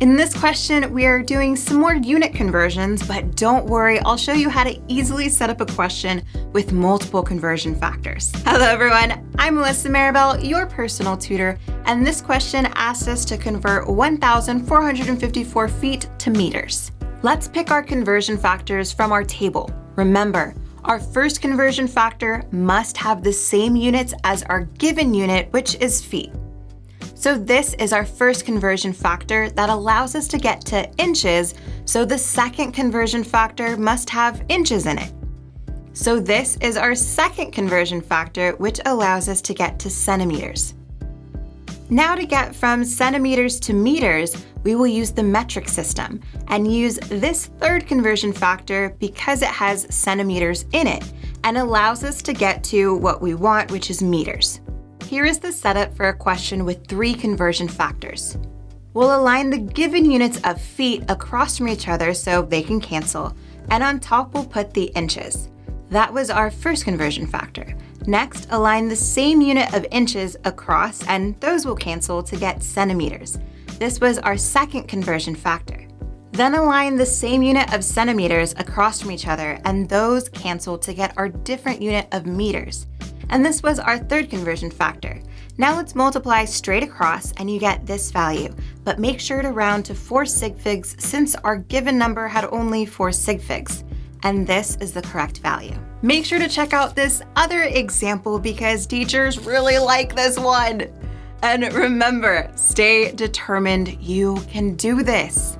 In this question, we are doing some more unit conversions, but don't worry, I'll show you how to easily set up a question with multiple conversion factors. Hello everyone, I'm Melissa Maribel, your personal tutor, and this question asks us to convert 1,454 feet to meters. Let's pick our conversion factors from our table. Remember, our first conversion factor must have the same units as our given unit, which is feet. So this is our first conversion factor that allows us to get to inches, so the second conversion factor must have inches in it. So this is our second conversion factor, which allows us to get to centimeters. Now to get from centimeters to meters, we will use the metric system and use this third conversion factor because it has centimeters in it and allows us to get to what we want, which is meters. Here is the setup for a question with three conversion factors. We'll align the given units of feet across from each other so they can cancel, and on top we'll put the inches. That was our first conversion factor. Next, align the same unit of inches across, and those will cancel to get centimeters. This was our second conversion factor. Then align the same unit of centimeters across from each other, and those cancel to get our different unit of meters. And this was our third conversion factor. Now let's multiply straight across and you get this value, but make sure to round to 4 sig figs since our given number had only 4 sig figs. And this is the correct value. Make sure to check out this other example because teachers really like this one. And remember, stay determined, you can do this.